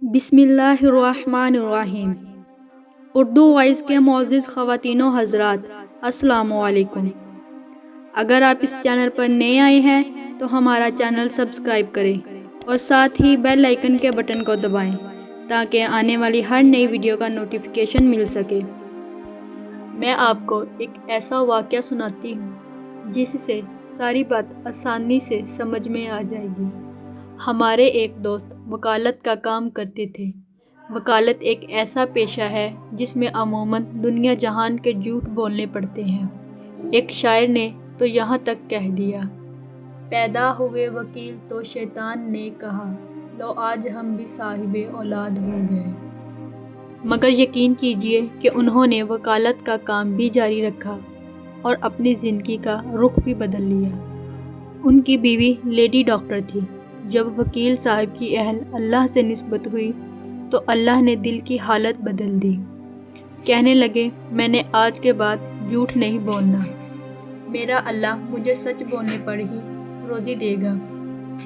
بسم اللہ الرحمن الرحیم۔ اردو وائس کے معزز خواتین و حضرات، السلام علیکم۔ اگر آپ اس چینل پر نئے آئے ہیں تو ہمارا چینل سبسکرائب کریں اور ساتھ ہی بیل آئیکن کے بٹن کو دبائیں تاکہ آنے والی ہر نئی ویڈیو کا نوٹیفیکیشن مل سکے۔ میں آپ کو ایک ایسا واقعہ سناتی ہوں جس سے ساری بات آسانی سے سمجھ میں آ جائے گی۔ ہمارے ایک دوست وکالت کا کام کرتے تھے۔ وکالت ایک ایسا پیشہ ہے جس میں عموماً دنیا جہان کے جھوٹ بولنے پڑتے ہیں۔ ایک شاعر نے تو یہاں تک کہہ دیا، پیدا ہوئے وکیل تو شیطان نے کہا، لو آج ہم بھی صاحب اولاد ہو گئے۔ مگر یقین کیجئے کہ انہوں نے وکالت کا کام بھی جاری رکھا اور اپنی زندگی کا رخ بھی بدل لیا۔ ان کی بیوی لیڈی ڈاکٹر تھی۔ جب وکیل صاحب کی اہل اللہ سے نسبت ہوئی تو اللہ نے دل کی حالت بدل دی۔ کہنے لگے، میں نے آج کے بعد جھوٹ نہیں بولنا، میرا اللہ مجھے سچ بولنے پر ہی روزی دے گا۔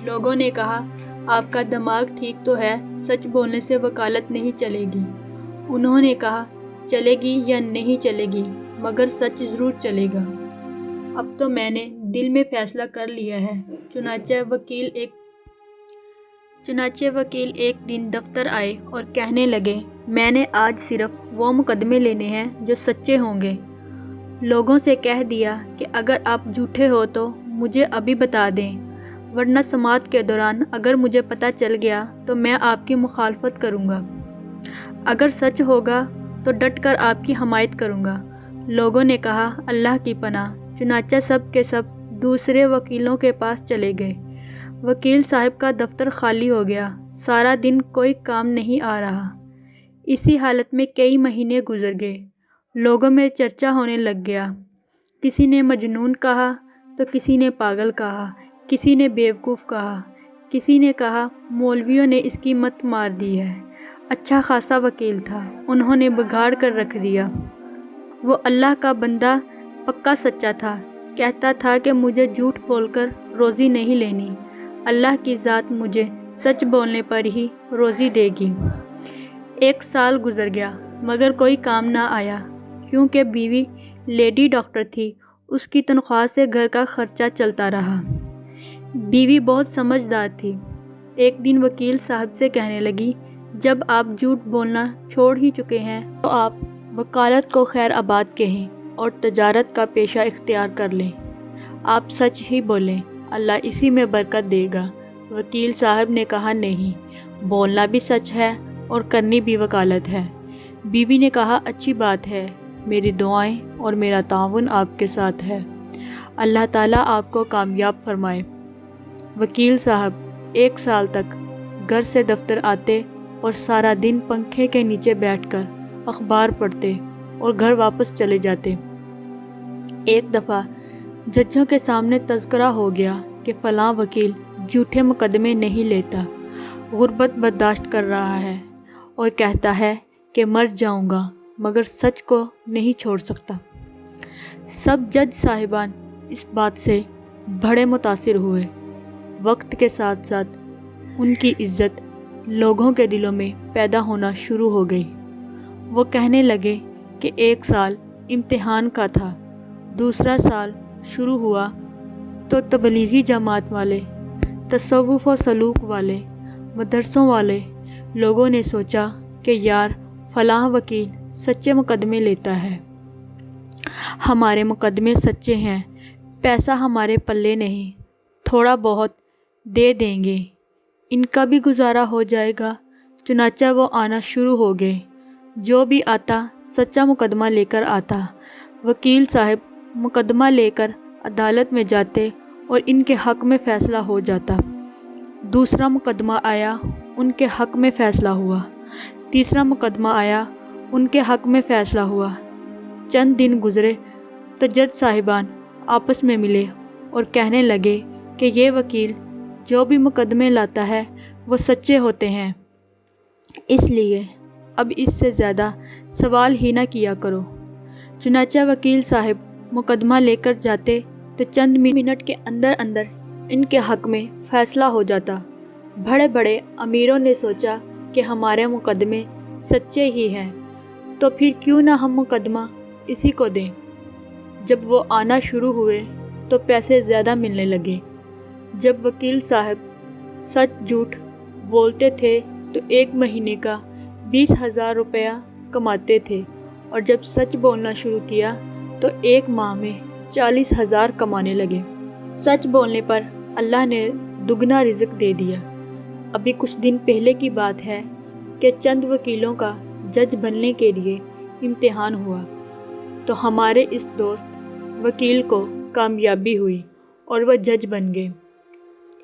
لوگوں نے کہا، آپ کا دماغ ٹھیک تو ہے، سچ بولنے سے وکالت نہیں چلے گی۔ انہوں نے کہا، چلے گی یا نہیں چلے گی مگر سچ ضرور چلے گا۔ اب تو میں نے دل میں فیصلہ کر لیا ہے۔ چنانچہ وکیل ایک دن دفتر آئے اور کہنے لگے، میں نے آج صرف وہ مقدمے لینے ہیں جو سچے ہوں گے۔ لوگوں سے کہہ دیا کہ اگر آپ جھوٹے ہو تو مجھے ابھی بتا دیں، ورنہ سماعت کے دوران اگر مجھے پتہ چل گیا تو میں آپ کی مخالفت کروں گا، اگر سچ ہوگا تو ڈٹ کر آپ کی حمایت کروں گا۔ لوگوں نے کہا، اللہ کی پناہ۔ چنانچہ سب کے سب دوسرے وکیلوں کے پاس چلے گئے۔ وکیل صاحب کا دفتر خالی ہو گیا۔ سارا دن کوئی کام نہیں آ رہا۔ اسی حالت میں کئی مہینے گزر گئے۔ لوگوں میں چرچا ہونے لگ گیا۔ کسی نے مجنون کہا تو کسی نے پاگل کہا، کسی نے بیوقوف کہا، کسی نے کہا مولویوں نے اس کی مت مار دی ہے۔ اچھا خاصا وکیل تھا، انہوں نے بگاڑ کر رکھ دیا۔ وہ اللہ کا بندہ پکا سچا تھا، کہتا تھا کہ مجھے جھوٹ بول کر روزی نہیں لینی، اللہ کی ذات مجھے سچ بولنے پر ہی روزی دے گی۔ 1 سال گزر گیا مگر کوئی کام نہ آیا، کیونکہ بیوی لیڈی ڈاکٹر تھی، اس کی تنخواہ سے گھر کا خرچہ چلتا رہا۔ بیوی بہت سمجھدار تھی۔ ایک دن وکیل صاحب سے کہنے لگی، جب آپ جھوٹ بولنا چھوڑ ہی چکے ہیں تو آپ وکالت کو خیر آباد کہیں اور تجارت کا پیشہ اختیار کر لیں۔ آپ سچ ہی بولیں، اللہ اسی میں برکت دے گا۔ وکیل صاحب نے کہا، نہیں، بولنا بھی سچ ہے اور کرنی بھی وکالت ہے۔ بیوی نے کہا، اچھی بات ہے، میری دعائیں اور میرا تعاون آپ کے ساتھ ہے، اللہ تعالیٰ آپ کو کامیاب فرمائے۔ وکیل صاحب 1 سال تک گھر سے دفتر آتے اور سارا دن پنکھے کے نیچے بیٹھ کر اخبار پڑھتے اور گھر واپس چلے جاتے۔ ایک دفعہ ججوں کے سامنے تذکرہ ہو گیا کہ فلاں وکیل جھوٹے مقدمے نہیں لیتا، غربت برداشت کر رہا ہے اور کہتا ہے کہ مر جاؤں گا مگر سچ کو نہیں چھوڑ سکتا۔ سب جج صاحبان اس بات سے بڑے متاثر ہوئے۔ وقت کے ساتھ ساتھ ان کی عزت لوگوں کے دلوں میں پیدا ہونا شروع ہو گئی۔ وہ کہنے لگے کہ 1 سال امتحان کا تھا، دوسرا سال شروع ہوا تو تبلیغی جماعت والے، تصوف و سلوک والے، مدرسوں والے لوگوں نے سوچا کہ یار فلاں وکیل سچے مقدمے لیتا ہے، ہمارے مقدمے سچے ہیں، پیسہ ہمارے پلے نہیں، تھوڑا بہت دے دیں گے، ان کا بھی گزارا ہو جائے گا۔ چنانچہ وہ آنا شروع ہو گئے۔ جو بھی آتا سچا مقدمہ لے کر آتا۔ وکیل صاحب مقدمہ لے کر عدالت میں جاتے اور ان کے حق میں فیصلہ ہو جاتا۔ دوسرا مقدمہ آیا، ان کے حق میں فیصلہ ہوا۔ تیسرا مقدمہ آیا، ان کے حق میں فیصلہ ہوا۔ چند دن گزرے تو جج صاحبان آپس میں ملے اور کہنے لگے کہ یہ وکیل جو بھی مقدمے لاتا ہے وہ سچے ہوتے ہیں، اس لیے اب اس سے زیادہ سوال ہی نہ کیا کرو۔ چنانچہ وکیل صاحب مقدمہ لے کر جاتے تو چند منٹ کے اندر اندر ان کے حق میں فیصلہ ہو جاتا۔ بڑے بڑے امیروں نے سوچا کہ ہمارے مقدمے سچے ہی ہیں، تو پھر کیوں نہ ہم مقدمہ اسی کو دیں۔ جب وہ آنا شروع ہوئے تو پیسے زیادہ ملنے لگے۔ جب وکیل صاحب سچ جھوٹ بولتے تھے تو 1 مہینے کا 20,000 روپیہ کماتے تھے، اور جب سچ بولنا شروع کیا تو 1 ماہ میں 40,000 کمانے لگے۔ سچ بولنے پر اللہ نے دگنا رزق دے دیا۔ ابھی کچھ دن پہلے کی بات ہے کہ چند وکیلوں کا جج بننے کے لیے امتحان ہوا، تو ہمارے اس دوست وکیل کو کامیابی ہوئی اور وہ جج بن گئے۔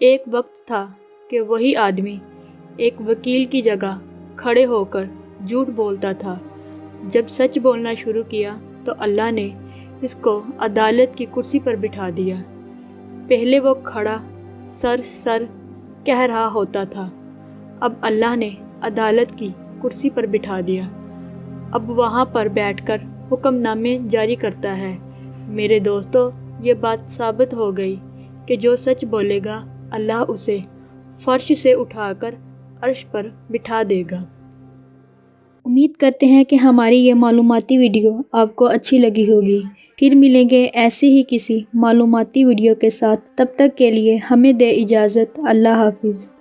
ایک وقت تھا کہ وہی آدمی ایک وکیل کی جگہ کھڑے ہو کر جھوٹ بولتا تھا۔ جب سچ بولنا شروع کیا تو اللہ نے اس کو عدالت کی کرسی پر بٹھا دیا۔ پہلے وہ کھڑا سر کہہ رہا ہوتا تھا، اب اللہ نے عدالت کی کرسی پر بٹھا دیا، اب وہاں پر بیٹھ کر حکم نامے جاری کرتا ہے۔ میرے دوستو، یہ بات ثابت ہو گئی کہ جو سچ بولے گا اللہ اسے فرش سے اٹھا کر عرش پر بٹھا دے گا۔ امید کرتے ہیں کہ ہماری یہ معلوماتی ویڈیو آپ کو اچھی لگی ہوگی۔ پھر ملیں گے ایسے ہی کسی معلوماتی ویڈیو کے ساتھ، تب تک کے لیے ہمیں دے اجازت۔ اللہ حافظ۔